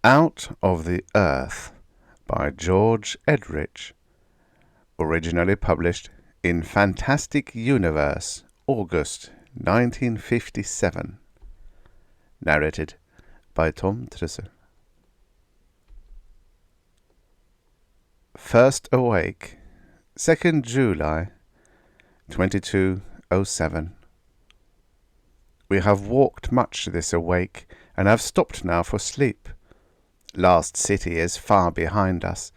Out of the Earth by George Edrich, originally published in Fantastic Universe, August 1957. Narrated by Tom Trussel. First awake, 2nd July, 2207. We have walked much this awake, and have stopped now for sleep. Last city is far behind us.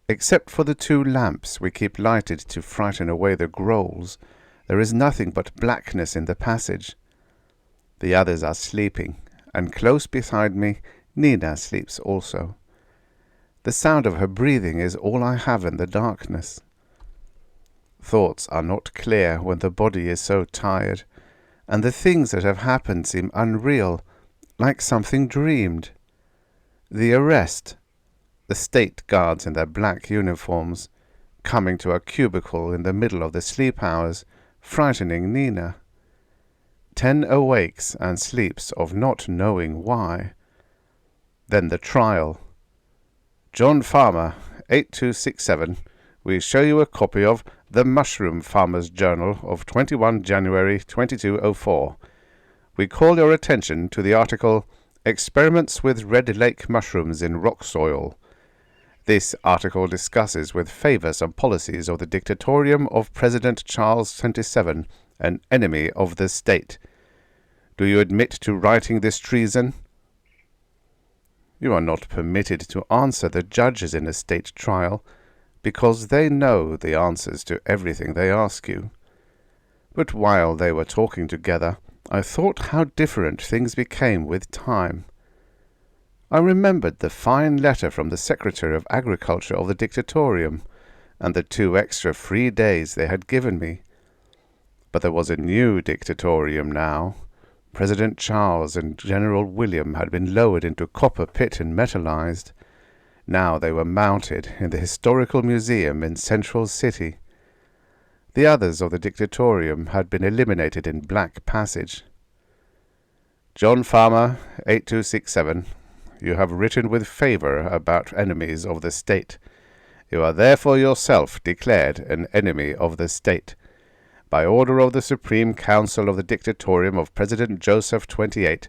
Except for the 2 lamps we keep lighted to frighten away the grolls, there is nothing but blackness in the passage. The others are sleeping, and close beside me Nina sleeps also. The sound of her breathing is all I have in the darkness. Thoughts are not clear when the body is so tired, and the things that have happened seem unreal, like something dreamed. The arrest, the state guards in their black uniforms, coming to a cubicle in the middle of the sleep hours, frightening Nina. 10 awakes and sleeps of not knowing why. Then the trial. John Farmer, 8267, we show you a copy of The Mushroom Farmer's Journal of 21 January 2204. We call your attention to the article Experiments with Red Lake Mushrooms in Rock Soil. This article discusses with favour some policies of the dictatorium of President Charles XXVII, an enemy of the state. Do you admit to writing this treason? You are not permitted to answer the judges in a state trial, because they know the answers to everything they ask you. But while they were talking together, I thought how different things became with time. I remembered the fine letter from the Secretary of Agriculture of the Dictatorium, and the 2 extra free days they had given me. But there was a new Dictatorium now. President Charles and General William had been lowered into copper pit and metallized. Now they were mounted in the Historical Museum in Central City. The others of the Dictatorium had been eliminated in Black Passage. John Farmer, 8267, you have written with favour about enemies of the state. You are therefore yourself declared an enemy of the state. By order of the Supreme Council of the Dictatorium of President Joseph XXVIII,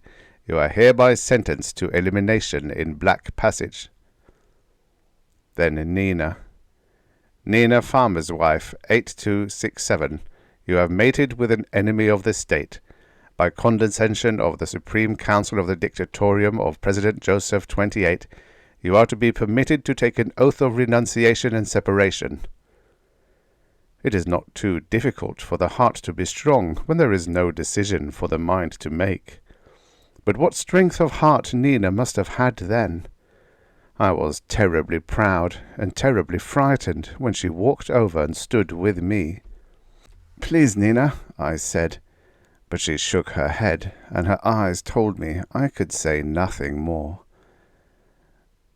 you are hereby sentenced to elimination in Black Passage. Then Nina Farmer's wife, 8267, you have mated with an enemy of the state. By condescension of the Supreme Council of the Dictatorium of President Joseph XXVIII, you are to be permitted to take an oath of renunciation and separation. It is not too difficult for the heart to be strong when there is no decision for the mind to make. But what strength of heart Nina must have had then! I was terribly proud and terribly frightened when she walked over and stood with me. "Please, Nina," I said, but she shook her head, and her eyes told me I could say nothing more.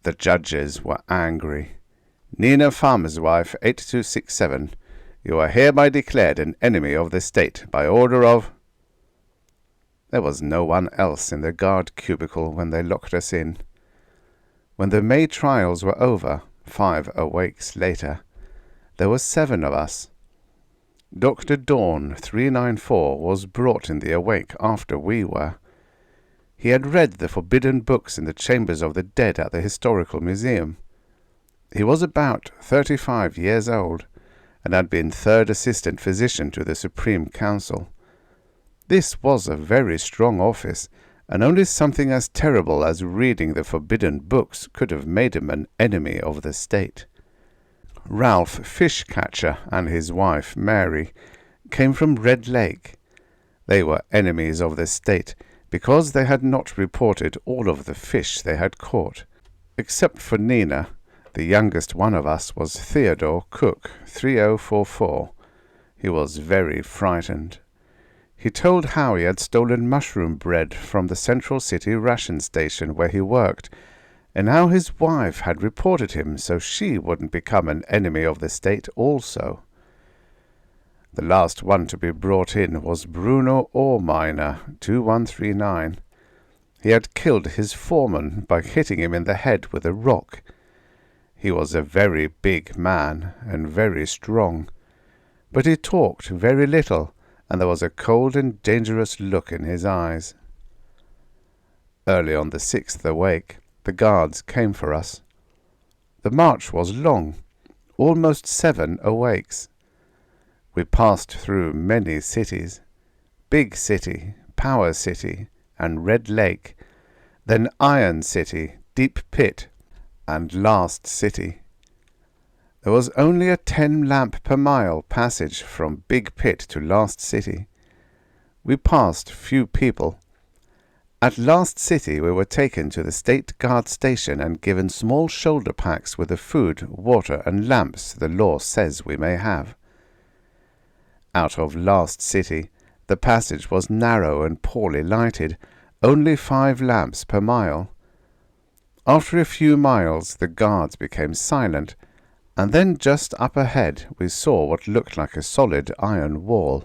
The judges were angry. Nina Farmer's wife, 8267, you are hereby declared an enemy of the state by order of... There was no one else in the guard cubicle when they locked us in. When the May trials were over, 5 awakes later, there were 7 of us. Dr. Dawn, 394, was brought in the awake after we were. He had read the forbidden books in the chambers of the dead at the Historical Museum. He was about 35 years old, and had been 3rd assistant physician to the Supreme Council. This was a very strong office, and only something as terrible as reading the forbidden books could have made him an enemy of the state. Ralph Fishcatcher and his wife, Mary, came from Red Lake. They were enemies of the state because they had not reported all of the fish they had caught. Except for Nina, the youngest one of us was Theodore Cook, 3044. He was very frightened. He told how he had stolen mushroom bread from the Central City ration station where he worked, and how his wife had reported him so she wouldn't become an enemy of the state also. The last one to be brought in was Bruno Orminer, 2139. He had killed his foreman by hitting him in the head with a rock. He was a very big man and very strong, but he talked very little, and there was a cold and dangerous look in his eyes. Early on the 6th awake, the guards came for us. The march was long, almost 7 awakes. We passed through many cities, Big City, Power City, and Red Lake, then Iron City, Deep Pit, and Last City. There was only a 10 lamp per mile passage from Big Pit to Last City. We passed few people. At Last City we were taken to the State Guard station and given small shoulder packs with the food, water, and lamps the law says we may have. Out of Last City, the passage was narrow and poorly lighted, only 5 lamps per mile. After a few miles the guards became silent, and then just up ahead we saw what looked like a solid iron wall.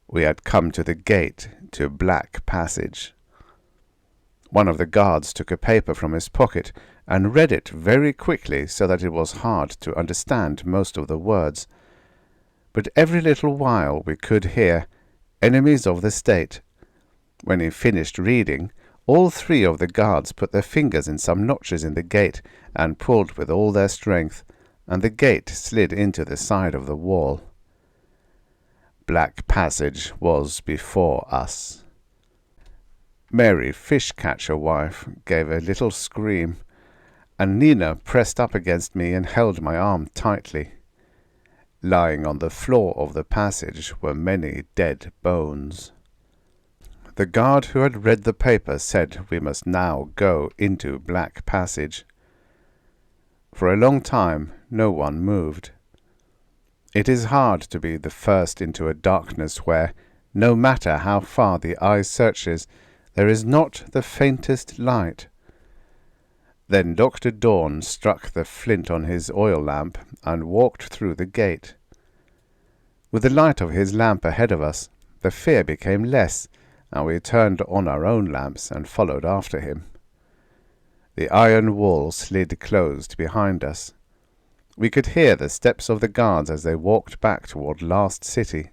We had come to the gate to Black Passage. One of the guards took a paper from his pocket and read it very quickly so that it was hard to understand most of the words. But every little while we could hear, "Enemies of the state." When he finished reading, all 3 of the guards put their fingers in some notches in the gate and pulled with all their strength, and the gate slid into the side of the wall. Black Passage was before us. Mary, fish-catcher wife, gave a little scream, and Nina pressed up against me and held my arm tightly. Lying on the floor of the passage were many dead bones. The guard who had read the paper said we must now go into Black Passage. For a long time no one moved. It is hard to be the first into a darkness where, no matter how far the eye searches, there is not the faintest light. Then Dr. Dawn struck the flint on his oil lamp and walked through the gate. With the light of his lamp ahead of us, the fear became less, and we turned on our own lamps and followed after him. The iron wall slid closed behind us. We could hear the steps of the guards as they walked back toward Last City.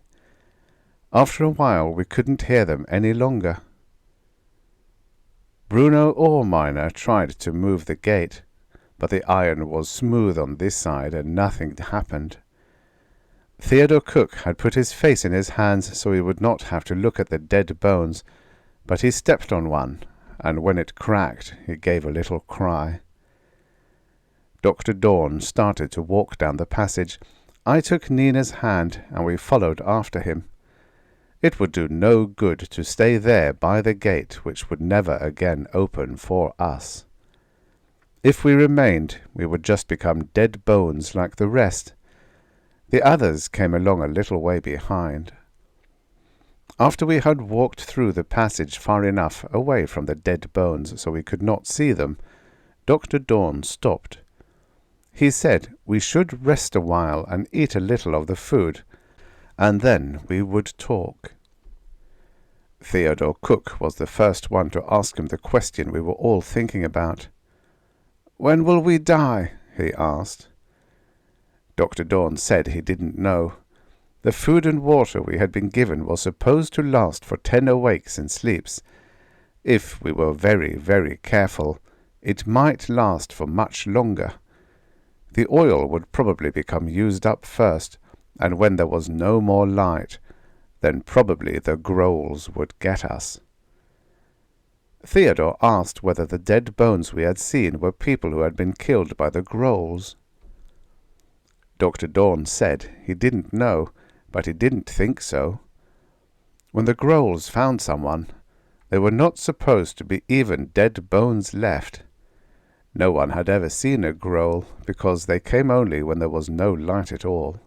After a while we couldn't hear them any longer. Bruno or Miner tried to move the gate, but the iron was smooth on this side and nothing happened. Theodore Cook had put his face in his hands so he would not have to look at the dead bones, but he stepped on one, and when it cracked he gave a little cry. Dr. Dawn started to walk down the passage. I took Nina's hand, and we followed after him. It would do no good to stay there by the gate, which would never again open for us. If we remained, we would just become dead bones like the rest. The others came along a little way behind. After we had walked through the passage far enough away from the dead bones so we could not see them, Dr. Dawn stopped. He said we should rest a while and eat a little of the food, and then we would talk. Theodore Cook was the first one to ask him the question we were all thinking about. "When will we die?" he asked. Dr. Dawn said he didn't know. The food and water we had been given was supposed to last for 10 awakes and sleeps. If we were very, very careful, it might last for much longer. The oil would probably become used up first, and when there was no more light, then probably the growls would get us. Theodore asked whether the dead bones we had seen were people who had been killed by the growls. Dr. Dawn said he didn't know, but he didn't think so. When the growls found someone, there were not supposed to be even dead bones left. No one had ever seen a growl, because they came only when there was no light at all.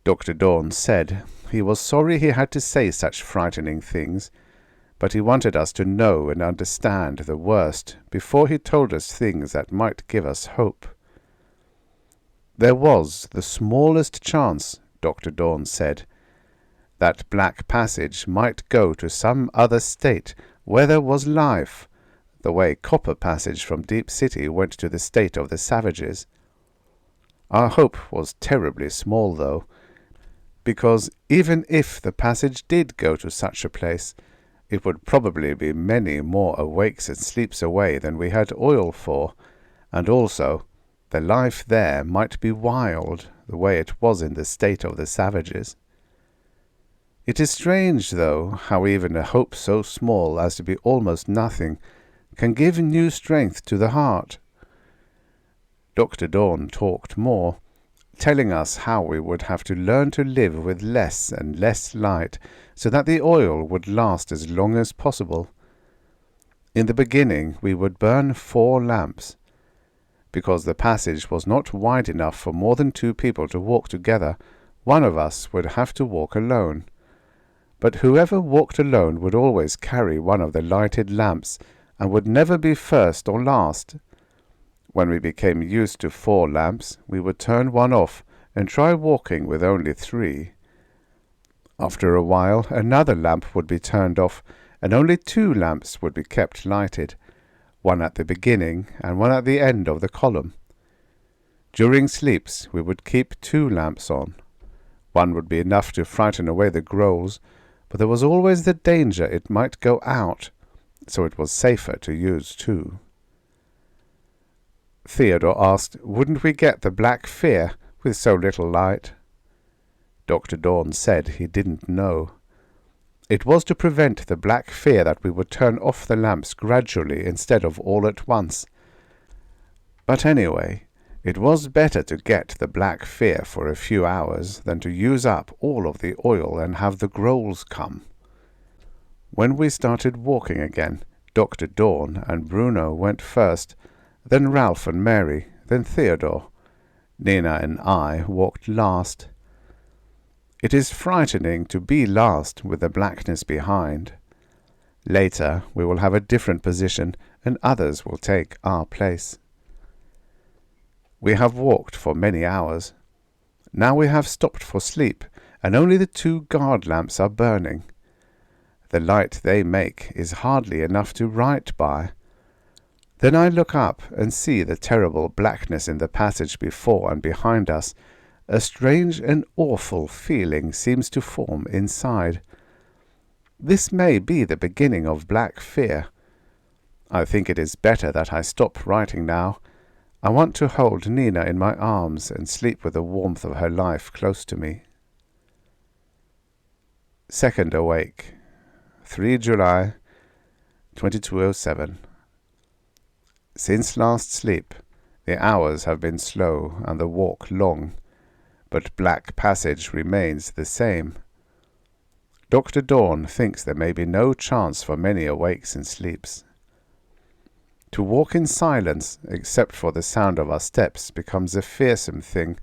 Dr. Dawn said he was sorry he had to say such frightening things, but he wanted us to know and understand the worst before he told us things that might give us hope. There was the smallest chance, Dr. Dawn said, that Black Passage might go to some other state where there was life, the way copper passage from Deep City went to the state of the savages. Our hope was terribly small, though, because even if the passage did go to such a place, it would probably be many more awakes and sleeps away than we had oil for, and also the life there might be wild, the way it was in the state of the savages. It is strange, though, how even a hope so small as to be almost nothing can give new strength to the heart. Dr. Dawn talked more, telling us how we would have to learn to live with less and less light so that the oil would last as long as possible. In the beginning we would burn 4 lamps. Because the passage was not wide enough for more than 2 people to walk together, one of us would have to walk alone. But whoever walked alone would always carry one of the lighted lamps and would never be first or last. When we became used to 4 lamps, we would turn one off and try walking with only 3. After a while, another lamp would be turned off, and only 2 lamps would be kept lighted, one at the beginning and one at the end of the column. During sleeps, we would keep 2 lamps on. One would be enough to frighten away the growls, but there was always the danger it might go out, so it was safer to use 2. Theodore asked, wouldn't we get the black fear with so little light? Dr. Dawn said he didn't know. It was to prevent the black fear that we would turn off the lamps gradually instead of all at once. But anyway, it was better to get the black fear for a few hours than to use up all of the oil and have the growls come. When we started walking again, Dr. Dawn and Bruno went first, then Ralph and Mary, then Theodore. Nina and I walked last. It is frightening to be last with the blackness behind. Later we will have a different position, and others will take our place. We have walked for many hours. Now we have stopped for sleep, and only the 2 guard lamps are burning. The light they make is hardly enough to write by. Then I look up and see the terrible blackness in the passage before and behind us. A strange and awful feeling seems to form inside. This may be the beginning of black fear. I think it is better that I stop writing now. I want to hold Nina in my arms and sleep with the warmth of her life close to me. Second awake, 3 July 2207. Since last sleep, the hours have been slow and the walk long, but black passage remains the same. Dr. Dawn thinks there may be no chance for many awakes and sleeps. To walk in silence, except for the sound of our steps, becomes a fearsome thing,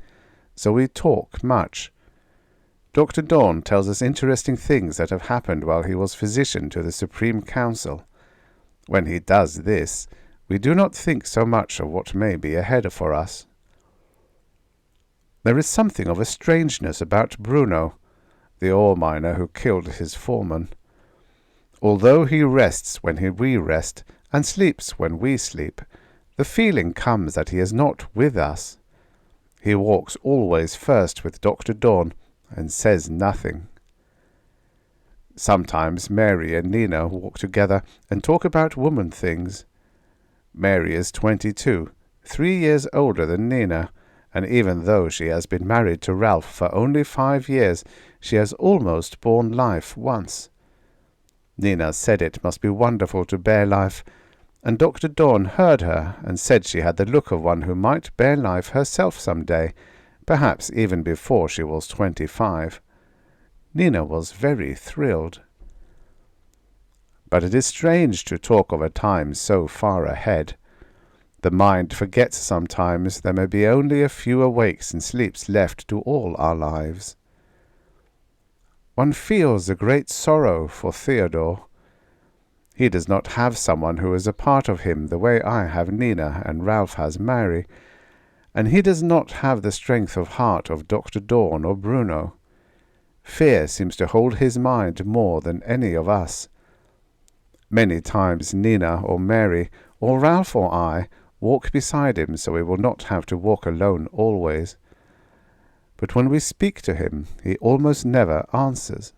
so we talk much. Dr. Dawn tells us interesting things that have happened while he was physician to the Supreme Council. When he does this, we do not think so much of what may be ahead for us. There is something of a strangeness about Bruno, the ore miner who killed his foreman. Although he rests when we rest, and sleeps when we sleep, the feeling comes that he is not with us. He walks always first with Dr. Dawn, and says nothing. Sometimes Mary and Nina walk together and talk about woman things. Mary is 22, 3 years older than Nina, and even though she has been married to Ralph for only 5 years, she has almost borne life once. Nina said it must be wonderful to bear life, and Dr. Dawn heard her and said she had the look of one who might bear life herself some day, perhaps even before she was 25. Nina was very thrilled. But it is strange to talk of a time so far ahead. The mind forgets sometimes there may be only a few awakes and sleeps left to all our lives. One feels a great sorrow for Theodore. He does not have someone who is a part of him the way I have Nina and Ralph has Mary, and he does not have the strength of heart of Dr. Dawn or Bruno. Fear seems to hold his mind more than any of us. Many times Nina or Mary or Ralph or I walk beside him so we will not have to walk alone always. But when we speak to him, he almost never answers.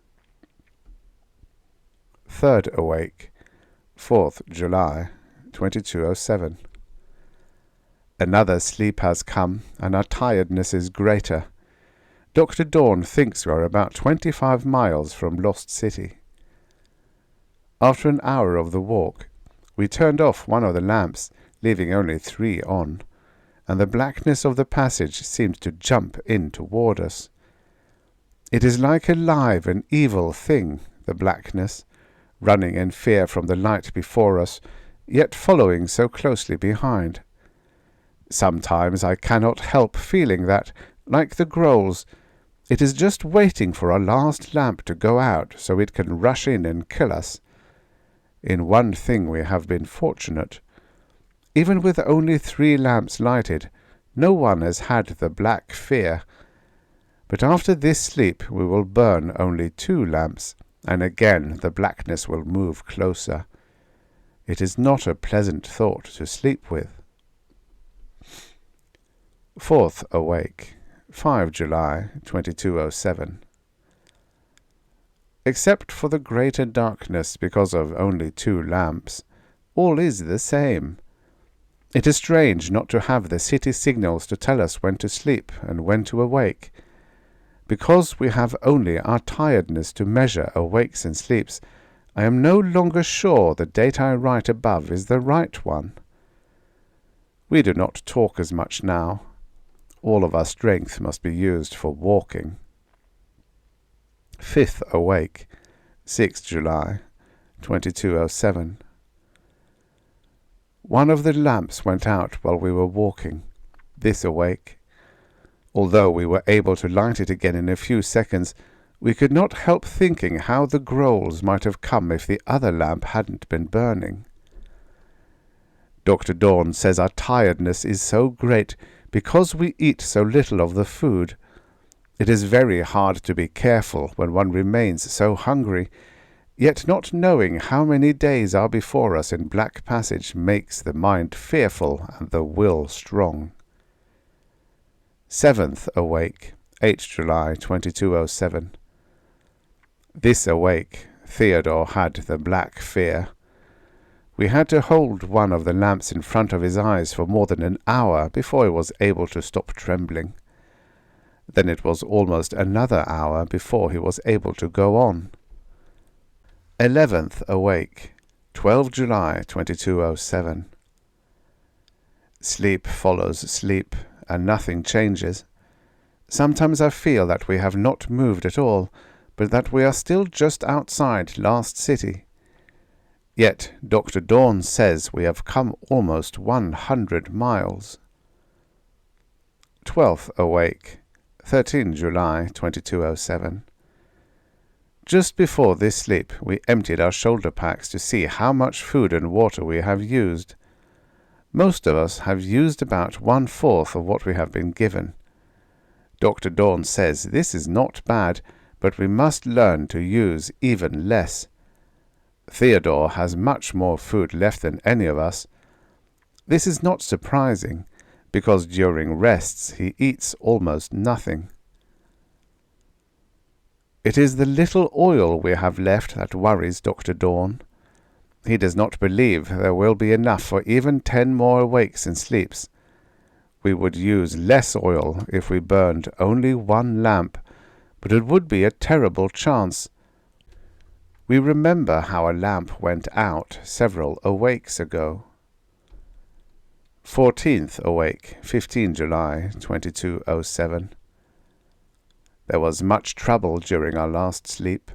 3rd awake, 4th July, 2207. Another sleep has come, and our tiredness is greater. Dr. Dawn thinks we are about 25 miles from Lost City. After an hour of the walk, we turned off one of the lamps, leaving only 3 on, and the blackness of the passage seemed to jump in toward us. It is like a live and evil thing, the blackness, running in fear from the light before us, yet following so closely behind. Sometimes I cannot help feeling that, like the Grolls, it is just waiting for our last lamp to go out so it can rush in and kill us. In one thing we have been fortunate. Even with only 3 lamps lighted, no one has had the black fear. But after this sleep we will burn only 2 lamps, and again the blackness will move closer. It is not a pleasant thought to sleep with. 4th awake, 5 July 2207. Except for the greater darkness because of only 2 lamps, all is the same. It is strange not to have the city signals to tell us when to sleep and when to awake. Because we have only our tiredness to measure awakes and sleeps, I am no longer sure the date I write above is the right one. We do not talk as much now. All of our strength must be used for walking. 5th awake, 6th July, 2207. One of the lamps went out while we were walking, this awake. Although we were able to light it again in a few seconds, we could not help thinking how the Grolls might have come if the other lamp hadn't been burning. Dr. Dawn says our tiredness is so great because we eat so little of the food. It is very hard to be careful when one remains so hungry, yet not knowing how many days are before us in Black Passage makes the mind fearful and the will strong. 7th awake, 8th July 2207. This awake, Theodore had the black fear. We had to hold one of the lamps in front of his eyes for more than an hour before he was able to stop trembling. Then it was almost another hour before he was able to go on. 11th awake, 12 July 2207. Sleep follows sleep, and nothing changes. Sometimes I feel that we have not moved at all, but that we are still just outside Last City. Yet Dr. Dawn says we have come almost 100 miles. 12th awake, 13 July 2207. Just before this sleep we emptied our shoulder packs to see how much food and water we have used. Most of us have used about 1/4 of what we have been given. Dr. Dawn says this is not bad, but we must learn to use even less. Theodore has much more food left than any of us. This is not surprising, because during rests he eats almost nothing. It is the little oil we have left that worries Dr. Dawn. He does not believe there will be enough for even 10 more awakes and sleeps. We would use less oil if we burned only 1 lamp, but it would be a terrible chance. We remember how a lamp went out several awakes ago. 14th awake, 15 July 2207. There was much trouble during our last sleep.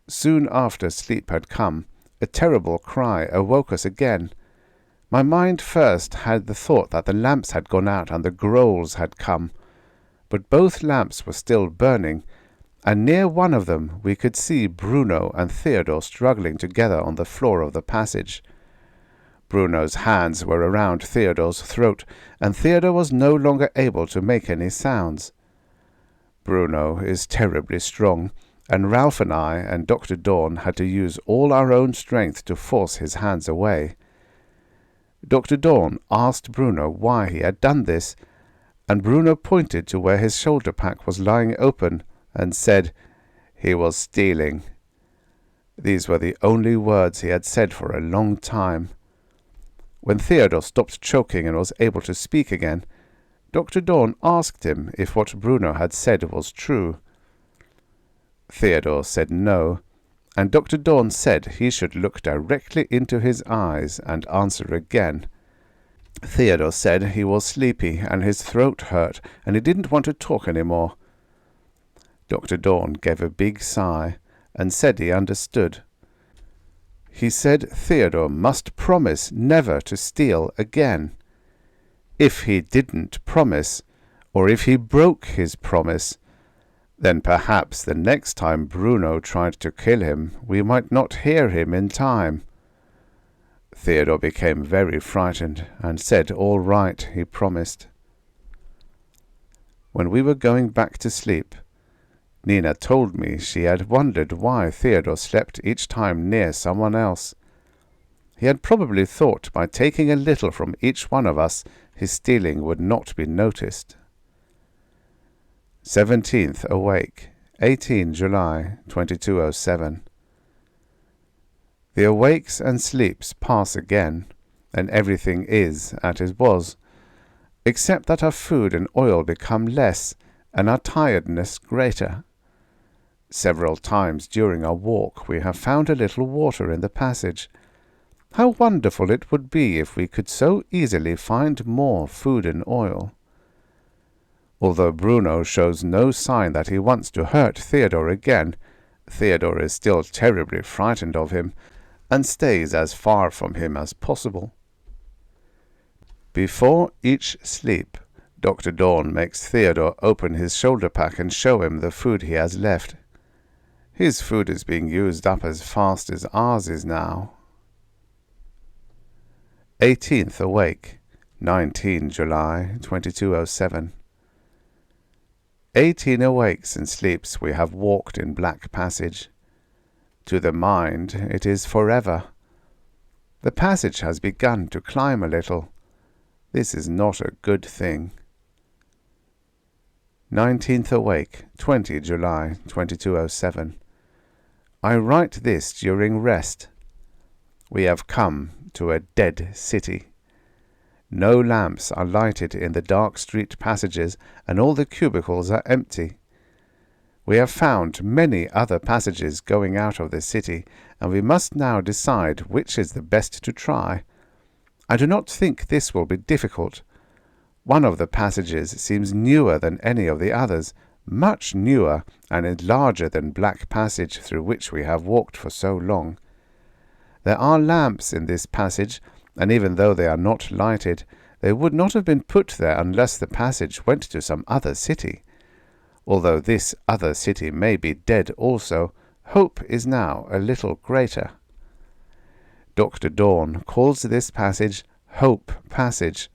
Soon after sleep had come, a terrible cry awoke us again. My mind first had the thought that the lamps had gone out and the Grolls had come, but both lamps were still burning, and near one of them we could see Bruno and Theodore struggling together on the floor of the passage. Bruno's hands were around Theodore's throat, and Theodore was no longer able to make any sounds. Bruno is terribly strong, and Ralph and I and Dr. Dawn had to use all our own strength to force his hands away. Dr. Dawn asked Bruno why he had done this, and Bruno pointed to where his shoulder pack was lying open and said he was stealing. These were the only words he had said for a long time. When Theodore stopped choking and was able to speak again, Dr. Dawn asked him if what Bruno had said was true. Theodore said no, and Dr. Dawn said he should look directly into his eyes and answer again. Theodore said he was sleepy and his throat hurt and he didn't want to talk any more. Dr. Dawn gave a big sigh and said he understood. He said Theodore must promise never to steal again. If he didn't promise, or if he broke his promise, then perhaps the next time Bruno tried to kill him, we might not hear him in time. Theodore became very frightened and said all right, he promised. When we were going back to sleep, Nina told me she had wondered why Theodore slept each time near someone else. He had probably thought by taking a little from each one of us, his stealing would not be noticed. 17th awake, 18 July 2207. The awakes and sleeps pass again, and everything is as it was, except that our food and oil become less, and our tiredness greater. Several times during our walk we have found a little water in the passage. How wonderful it would be if we could so easily find more food and oil. Although Bruno shows no sign that he wants to hurt Theodore again, Theodore is still terribly frightened of him, and stays as far from him as possible. Before each sleep, Dr. Dawn makes Theodore open his shoulder pack and show him the food he has left. His food is being used up as fast as ours is now. 18th awake, 19 July 2207. 18 awakes and sleeps we have walked in black passage. To the mind it is forever. The passage has begun to climb a little. This is not a good thing. 19th awake, 20 July 2207. I write this during rest. We have come to a dead city. No lamps are lighted in the dark street passages, and all the cubicles are empty. We have found many other passages going out of the city, and we must now decide which is the best to try. I do not think this will be difficult. One of the passages seems newer than any of the others, much newer, and is larger than Black Passage through which we have walked for so long. There are lamps in this passage, and even though they are not lighted, they would not have been put there unless the passage went to some other city. Although this other city may be dead also, hope is now a little greater. Dr. Dawn calls this passage Hope Passage.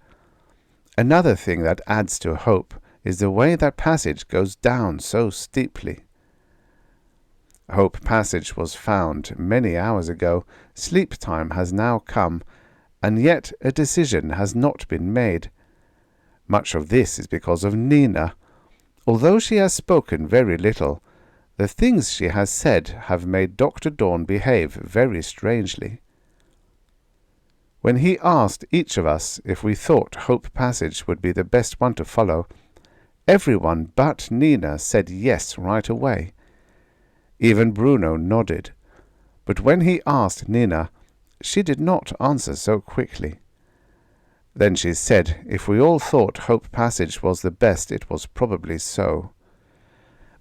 Another thing that adds to hope is the way that passage goes down so steeply. Hope Passage was found many hours ago. Sleep time has now come, and yet a decision has not been made. Much of this is because of Nina. Although she has spoken very little, the things she has said have made Dr. Dawn behave very strangely. When he asked each of us if we thought Hope Passage would be the best one to follow, everyone but Nina said yes right away. Even Bruno nodded, but when he asked Nina, she did not answer so quickly. Then she said if we all thought Hope Passage was the best, it was probably so.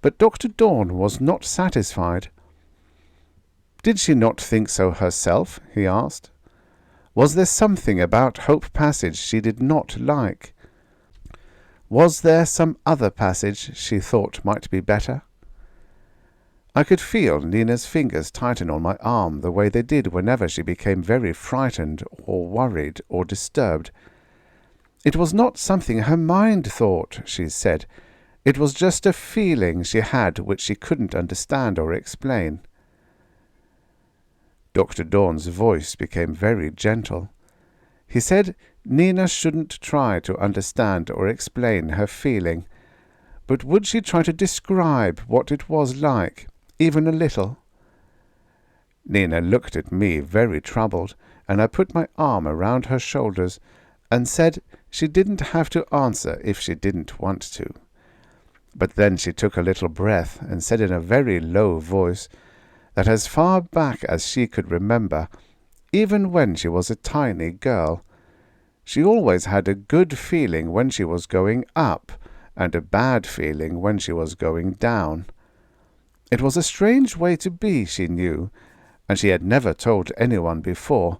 But Dr. Dawn was not satisfied. Did she not think so herself? He asked. Was there something about Hope Passage she did not like? Was there some other passage she thought might be better? I could feel Nina's fingers tighten on my arm the way they did whenever she became very frightened or worried or disturbed. It was not something her mind thought, she said. It was just a feeling she had which she couldn't understand or explain. Dr. Dawn's voice became very gentle. He said Nina shouldn't try to understand or explain her feeling, but would she try to describe what it was like, even a little? Nina looked at me very troubled, and I put my arm around her shoulders and said she didn't have to answer if she didn't want to. But then she took a little breath and said in a very low voice that as far back as she could remember, even when she was a tiny girl, she always had a good feeling when she was going up and a bad feeling when she was going down. It was a strange way to be, she knew, and she had never told anyone before,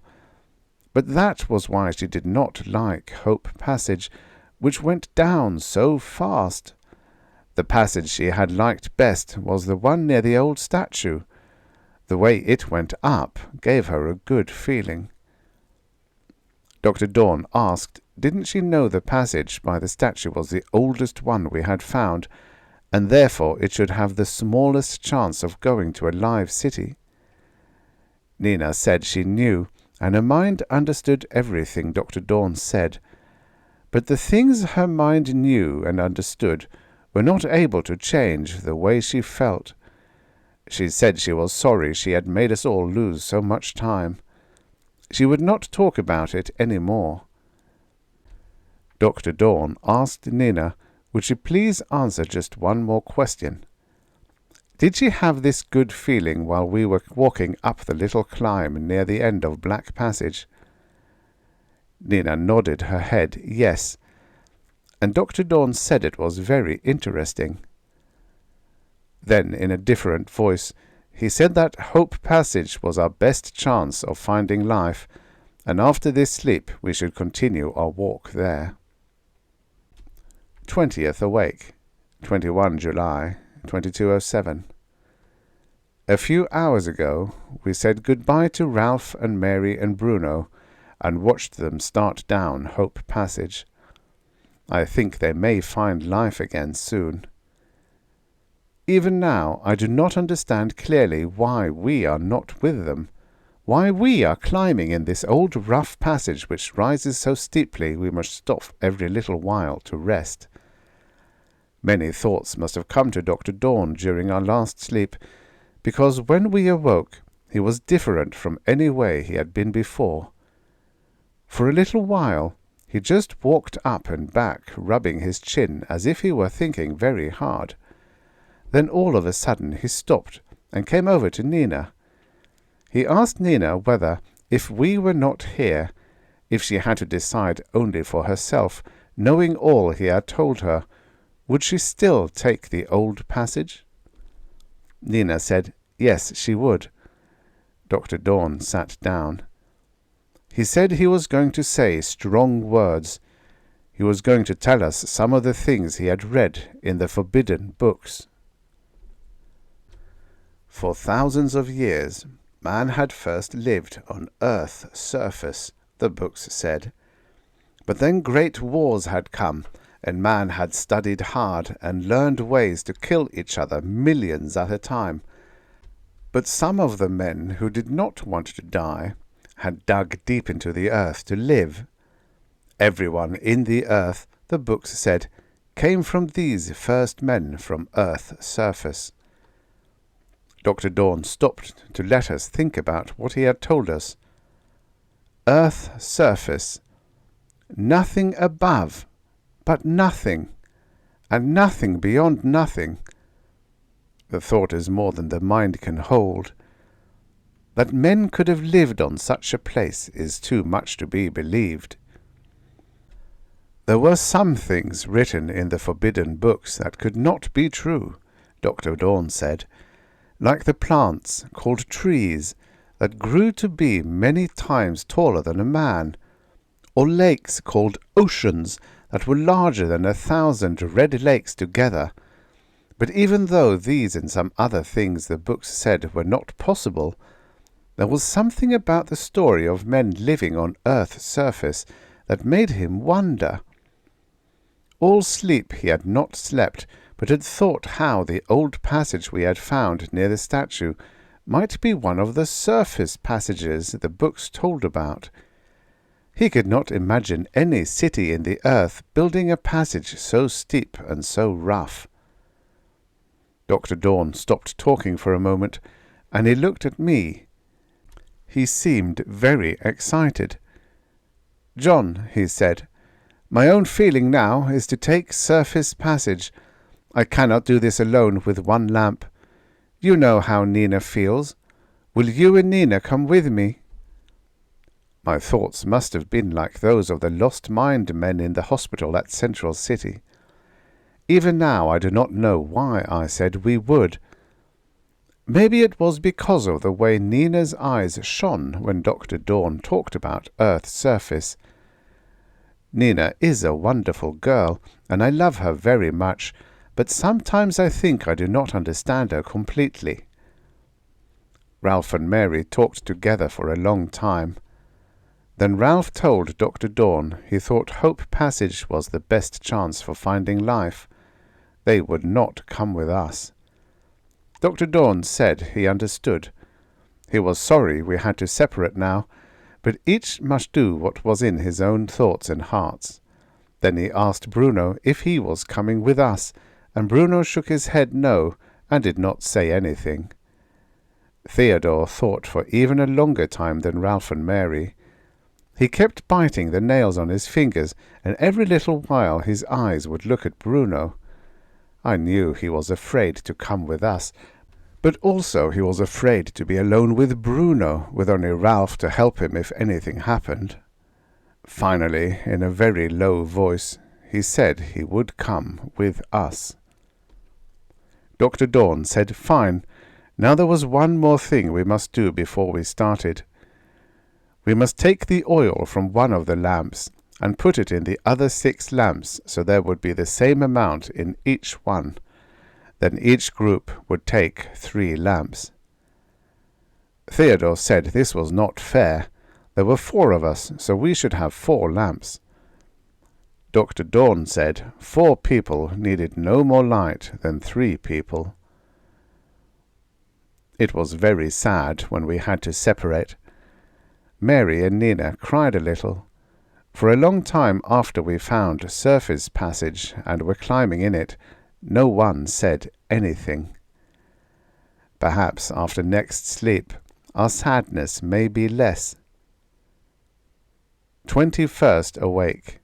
but that was why she did not like Hope Passage, which went down so fast. The passage she had liked best was the one near the old statue. The way it went up gave her a good feeling. Dr. Dawn asked, didn't she know the passage by the statue was the oldest one we had found, and therefore it should have the smallest chance of going to a live city? Nina said she knew, and her mind understood everything Dr. Dawn said, but the things her mind knew and understood were not able to change the way she felt. She said she was sorry she had made us all lose so much time. She would not talk about it any more. Dr. Dawn asked Nina, would she please answer just one more question? Did she have this good feeling while we were walking up the little climb near the end of Black Passage? Nina nodded her head yes, and Dr. Dawn said it was very interesting. Then, in a different voice, he said that Hope Passage was our best chance of finding life, and after this sleep we should continue our walk there. 20th awake, 21 July, 2207. A few hours ago we said goodbye to Ralph and Mary and Bruno, and watched them start down Hope Passage. I think they may find life again soon. Even now I do not understand clearly why we are not with them, why we are climbing in this old rough passage which rises so steeply we must stop every little while to rest. Many thoughts must have come to Dr. Dawn during our last sleep, because when we awoke he was different from any way he had been before. For a little while he just walked up and back, rubbing his chin as if he were thinking very hard. Then all of a sudden he stopped and came over to Nina. He asked Nina whether, if we were not here, if she had to decide only for herself, knowing all he had told her, would she still take the old passage? Nina said yes, she would. Dr. Dawn sat down. He said he was going to say strong words. He was going to tell us some of the things he had read in the forbidden books. For thousands of years, man had first lived on Earth's surface, the books said. But then great wars had come, and man had studied hard and learned ways to kill each other millions at a time. But some of the men who did not want to die had dug deep into the earth to live. Everyone in the earth, the books said, came from these first men from Earth's surface. Dr. Dawn stopped to let us think about what he had told us. Earth's surface. Nothing above, but nothing, and nothing beyond nothing. The thought is more than the mind can hold. That men could have lived on such a place is too much to be believed. There were some things written in the forbidden books that could not be true, Dr. Dawn said, like the plants called trees that grew to be many times taller than a man, or lakes called oceans that were larger than 1,000 red lakes together. But even though these and some other things the books said were not possible, there was something about the story of men living on Earth's surface that made him wonder. All sleep he had not slept, but had thought how the old passage we had found near the statue might be one of the surface passages the books told about. He could not imagine any city in the earth building a passage so steep and so rough. Dr. Dorn stopped talking for a moment, and he looked at me. He seemed very excited. "John," he said, "my own feeling now is to take surface passage. I cannot do this alone with one lamp. You know how Nina feels. Will you and Nina come with me?" My thoughts must have been like those of the lost mind men in the hospital at Central City. Even now I do not know why I said we would. Maybe it was because of the way Nina's eyes shone when Dr. Dorn talked about Earth's surface. Nina is a wonderful girl, and I love her very much, but sometimes I think I do not understand her completely. Ralph and Mary talked together for a long time. Then Ralph told Dr. Dorn he thought Hope Passage was the best chance for finding life. They would not come with us. Dr. Dorn said he understood. He was sorry we had to separate now, but each must do what was in his own thoughts and hearts. Then he asked Bruno if he was coming with us, and Bruno shook his head no, and did not say anything. Theodore thought for even a longer time than Ralph and Mary. He kept biting the nails on his fingers, and every little while his eyes would look at Bruno. I knew he was afraid to come with us, but also he was afraid to be alone with Bruno, with only Ralph to help him if anything happened. Finally, in a very low voice, he said he would come with us. Dr. Dorn said fine. Now there was one more thing we must do before we started. We must take the oil from one of the lamps and put it in the other 6 lamps so there would be the same amount in each one. Then each group would take 3 lamps. Theodore said this was not fair. There were 4 of us, so we should have 4 lamps. Dr. Dorn said 4 people needed no more light than 3 people. It was very sad when we had to separate. Mary and Nina cried a little. For a long time after we found surface passage and were climbing in it, no one said anything. Perhaps after next sleep our sadness may be less. 21st awake.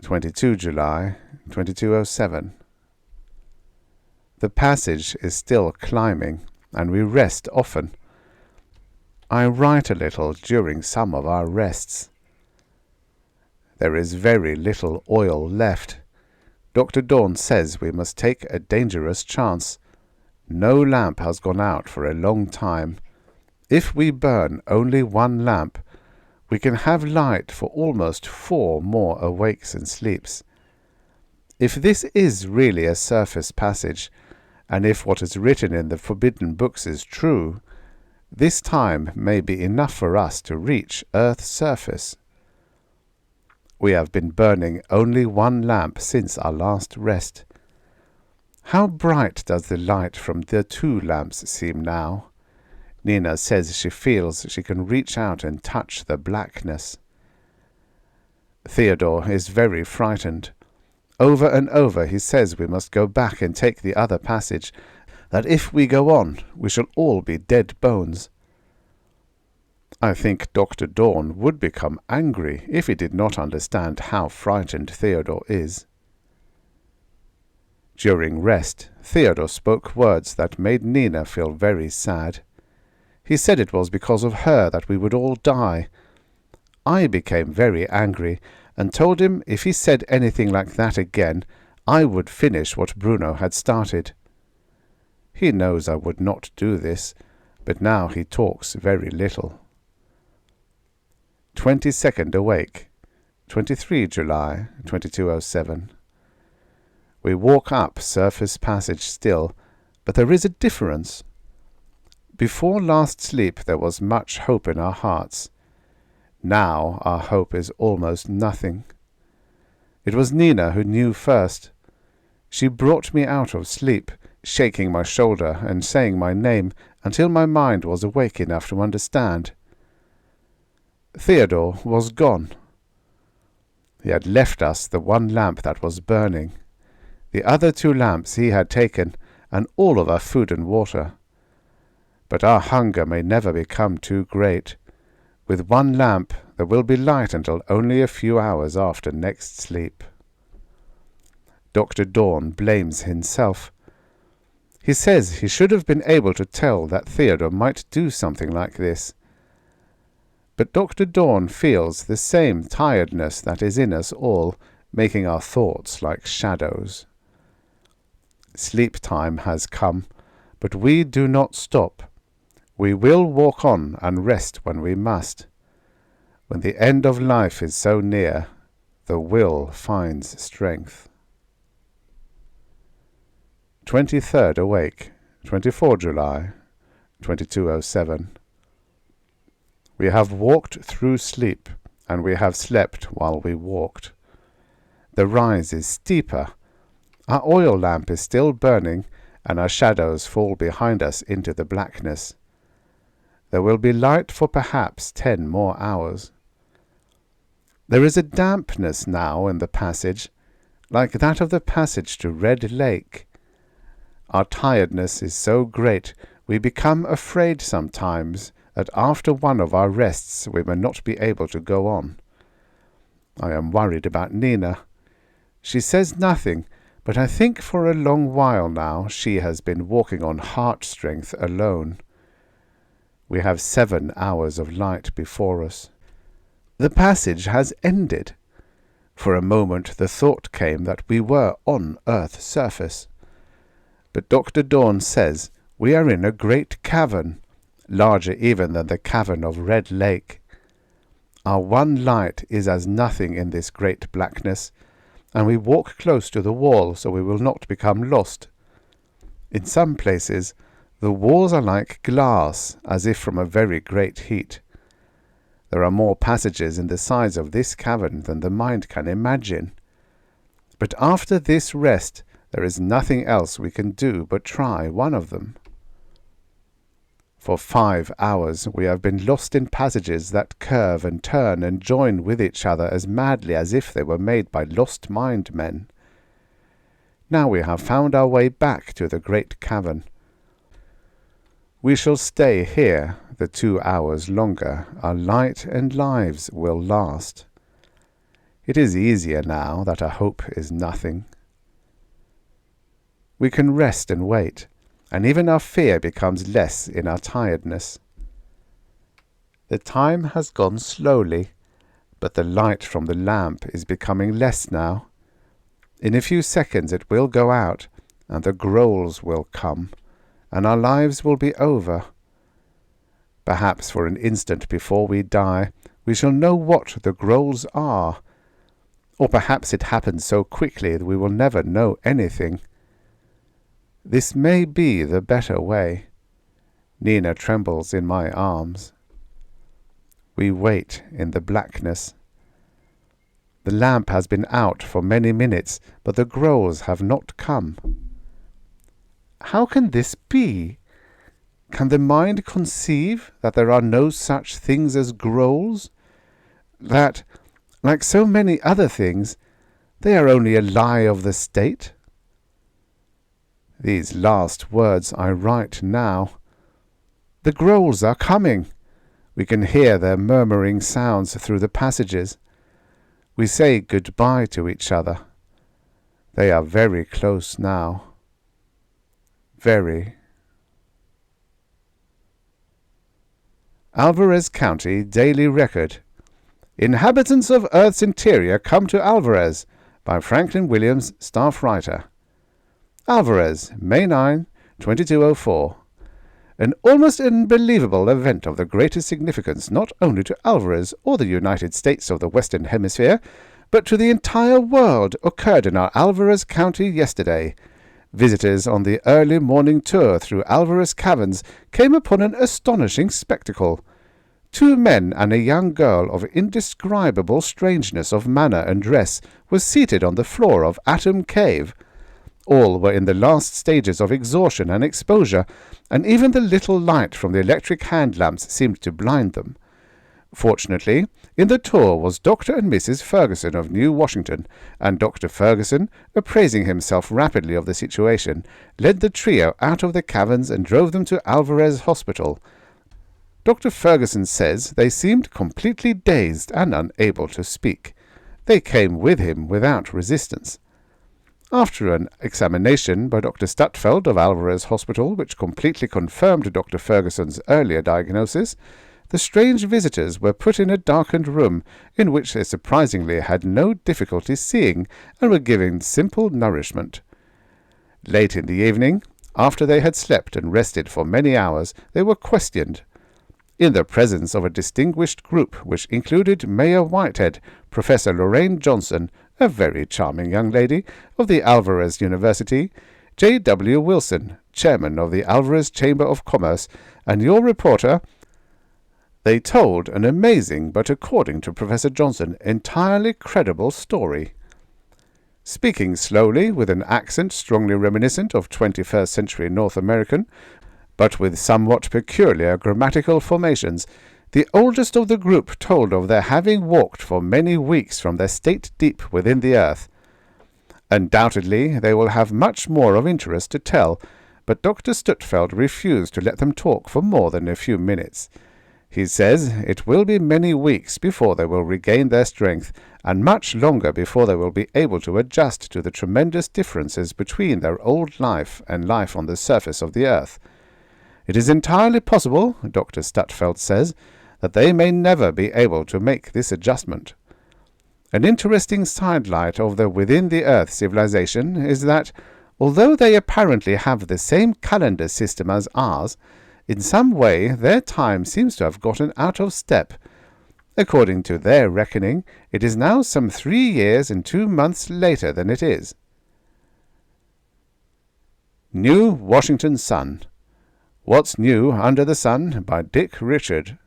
22 July 2207. The passage is still climbing, and we rest often. I write a little during some of our rests. There is very little oil left. Dr. Dorn says we must take a dangerous chance. No lamp has gone out for a long time. If we burn only 1 lamp, we can have light for almost 4 more awakes and sleeps. If this is really a surface passage, and if what is written in the forbidden books is true, this time may be enough for us to reach Earth's surface. We have been burning only 1 lamp since our last rest. How bright does the light from the 2 lamps seem now? Nina says she feels she can reach out and touch the blackness. Theodore is very frightened. Over and over he says we must go back and take the other passage, that if we go on we shall all be dead bones. I think Dr. Dorn would become angry if he did not understand how frightened Theodore is. During rest, Theodore spoke words that made Nina feel very sad. He said it was because of her that we would all die. I became very angry and told him if he said anything like that again, I would finish what Bruno had started. He knows I would not do this, but now he talks very little. 22nd awake, 23 July 2207. We walk up surface passage still, but there is a difference. Before last sleep there was much hope in our hearts. Now our hope is almost nothing. It was Nina who knew first. She brought me out of sleep, shaking my shoulder and saying my name until my mind was awake enough to understand. Theodore was gone. He had left us the one lamp that was burning. The other 2 lamps he had taken, and all of our food and water. But our hunger may never become too great. With 1 lamp there will be light until only a few hours after next sleep. Dr. Dorn blames himself. He says he should have been able to tell that Theodore might do something like this. But Dr. Dorn feels the same tiredness that is in us all, making our thoughts like shadows. Sleep time has come, but we do not stop. We will walk on and rest when we must. When the end of life is so near, the will finds strength. 23rd awake, 24 July, 2207. We have walked through sleep, and we have slept while we walked. The rise is steeper. Our oil lamp is still burning, and our shadows fall behind us into the blackness. There will be light for perhaps 10 more hours. There is a dampness now in the passage, like that of the passage to Red Lake. Our tiredness is so great we become afraid sometimes that after one of our rests we may not be able to go on. I am worried about Nina. She says nothing, but I think for a long while now she has been walking on heart strength alone. We have 7 hours of light before us. The passage has ended. For a moment the thought came that we were on Earth's surface. But Dr. Dorn says we are in a great cavern, larger even than the cavern of Red Lake. Our one light is as nothing in this great blackness, and we walk close to the wall so we will not become lost. In some places the walls are like glass, as if from a very great heat. There are more passages in the sides of this cavern than the mind can imagine. But after this rest there is nothing else we can do but try one of them. For 5 hours we have been lost in passages that curve and turn and join with each other as madly as if they were made by lost mind men. Now we have found our way back to the great cavern. We shall stay here the 2 hours longer. Our light and lives will last. It is easier now that our hope is nothing. We can rest and wait, and even our fear becomes less in our tiredness. The time has gone slowly, but the light from the lamp is becoming less now. In a few seconds it will go out, and the growls will come, and our lives will be over. Perhaps for an instant before we die we shall know what the growls are, or perhaps it happens so quickly that we will never know anything. This may be the better way. Nina trembles in my arms. We wait in the blackness. The lamp has been out for many minutes, but the growls have not come. How can this be? Can the mind conceive that there are no such things as growls? That, like so many other things, they are only a lie of the state? These last words I write now. The growls are coming. We can hear their murmuring sounds through the passages. We say goodbye to each other. They are very close now. Very. Alvarez County Daily Record. Inhabitants of Earth's interior come to Alvarez, by Franklin Williams, staff writer. Alvarez, May 9, 2204. An almost unbelievable event of the greatest significance not only to Alvarez or the United States of the Western Hemisphere, but to the entire world occurred in our Alvarez County yesterday. Visitors on the early morning tour through Alvarez Caverns came upon an astonishing spectacle. 2 men and a young girl of indescribable strangeness of manner and dress were seated on the floor of Atom Cave. All were in the last stages of exhaustion and exposure, and even the little light from the electric hand lamps seemed to blind them. Fortunately, in the tour was Dr. and Mrs. Ferguson of New Washington, and Dr. Ferguson, appraising himself rapidly of the situation, led the trio out of the caverns and drove them to Alvarez Hospital. Dr. Ferguson says they seemed completely dazed and unable to speak. They came with him without resistance. After an examination by Dr. Stutfeld of Alvarez Hospital, which completely confirmed Dr. Ferguson's earlier diagnosis, the strange visitors were put in a darkened room, in which they surprisingly had no difficulty seeing, and were given simple nourishment. Late in the evening, after they had slept and rested for many hours, they were questioned. In the presence of a distinguished group, which included Mayor Whitehead, Professor Lorraine Johnson, a very charming young lady, of the Alvarez University, J. W. Wilson, chairman of the Alvarez Chamber of Commerce, and your reporter, they told an amazing, but according to Professor Johnson, entirely credible story. Speaking slowly, with an accent strongly reminiscent of 21st century North American, but with somewhat peculiar grammatical formations, the oldest of the group told of their having walked for many weeks from their state deep within the earth. Undoubtedly they will have much more of interest to tell, but Dr. Stutfeld refused to let them talk for more than a few minutes. He says it will be many weeks before they will regain their strength, and much longer before they will be able to adjust to the tremendous differences between their old life and life on the surface of the earth. It is entirely possible, Dr. Stutfeld says, that they may never be able to make this adjustment. An interesting sidelight of the within-the-earth civilization is that, although they apparently have the same calendar system as ours, in some way their time seems to have gotten out of step. According to their reckoning, it is now some 3 years and 2 months later than it is. New Washington Sun. What's New Under the Sun by Dick Richard.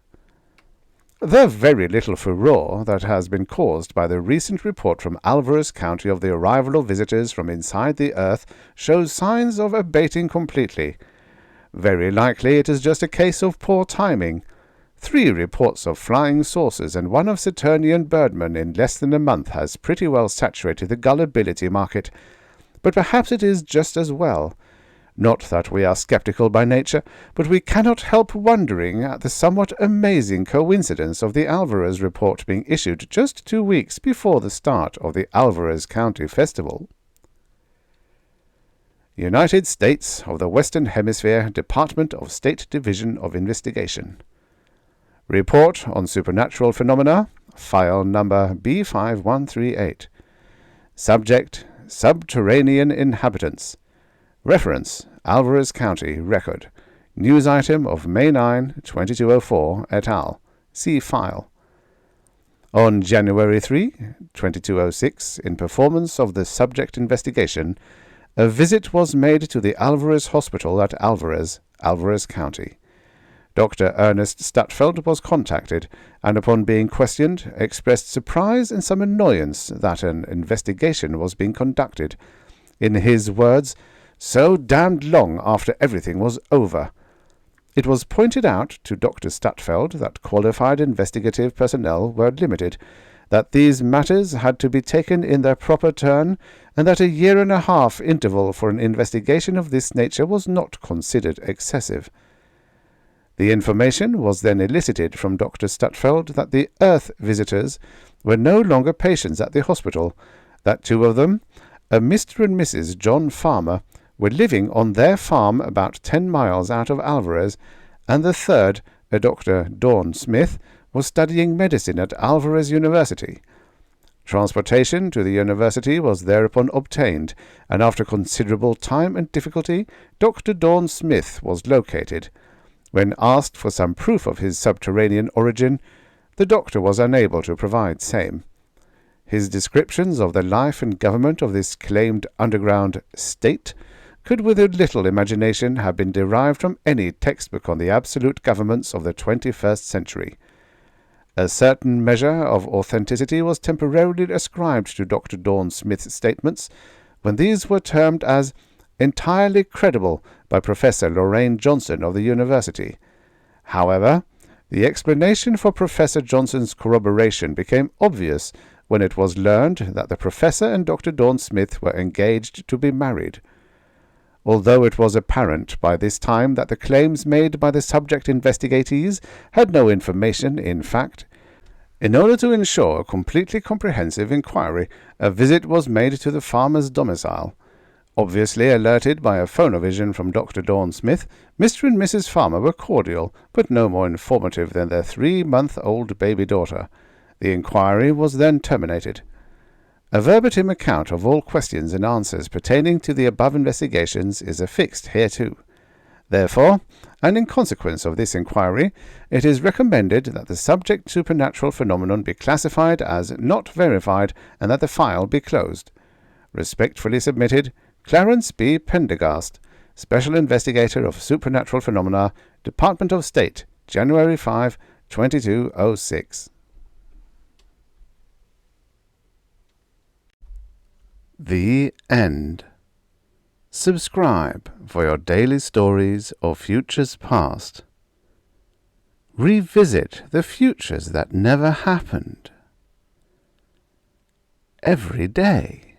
The very little furore that has been caused by the recent report from Alvarez County of the arrival of visitors from inside the earth shows signs of abating completely. Very likely it is just a case of poor timing. 3 reports of flying saucers and 1 of Saturnian birdmen in less than a month has pretty well saturated the gullibility market. But perhaps it is just as well. Not that we are sceptical by nature, but we cannot help wondering at the somewhat amazing coincidence of the Alvarez report being issued just 2 weeks before the start of the Alvarez County Festival. United States of the Western Hemisphere Department of State Division of Investigation. Report on Supernatural Phenomena, File Number B5138. Subject, Subterranean Inhabitants. Reference, Alvarez County Record. News item of May 9, 2204, et al. See file. On January 3, 2206, in performance of the subject investigation, a visit was made to the Alvarez Hospital at Alvarez, Alvarez County. Dr. Ernest Stutfeld was contacted, and upon being questioned, expressed surprise and some annoyance that an investigation was being conducted. In his words, "so damned long after everything was over." It was pointed out to Dr. Stutfeld that qualified investigative personnel were limited, that these matters had to be taken in their proper turn, and that a 1.5 year interval for an investigation of this nature was not considered excessive. The information was then elicited from Dr. Stutfeld that the Earth visitors were no longer patients at the hospital, that 2 of them, a Mr. and Mrs. John Farmer, were living on their farm about 10 miles out of Alvarez, and the 3rd, a Dr. Dawn Smith, was studying medicine at Alvarez University. Transportation to the university was thereupon obtained, and after considerable time and difficulty, Dr. Dawn Smith was located. When asked for some proof of his subterranean origin, the doctor was unable to provide same. His descriptions of the life and government of this claimed underground state could with a little imagination have been derived from any textbook on the absolute governments of the 21st century. A certain measure of authenticity was temporarily ascribed to Dr. Dawn Smith's statements, when these were termed as entirely credible by Professor Lorraine Johnson of the university. However, the explanation for Professor Johnson's corroboration became obvious when it was learned that the professor and Dr. Dawn Smith were engaged to be married. Although it was apparent by this time that the claims made by the subject investigatees had no information in fact, in order to ensure a completely comprehensive inquiry, a visit was made to the farmer's domicile. Obviously alerted by a phonovision from Dr. Dawn Smith, Mr. and Mrs. Farmer were cordial, but no more informative than their 3-month-old baby daughter. The inquiry was then terminated. A verbatim account of all questions and answers pertaining to the above investigations is affixed hereto. Therefore, and in consequence of this inquiry, it is recommended that the subject supernatural phenomenon be classified as not verified and that the file be closed. Respectfully submitted, Clarence B. Pendergast, Special Investigator of Supernatural Phenomena, Department of State, January 5, 2206. The End. Subscribe for your daily stories of futures past. Revisit the futures that never happened. Every day.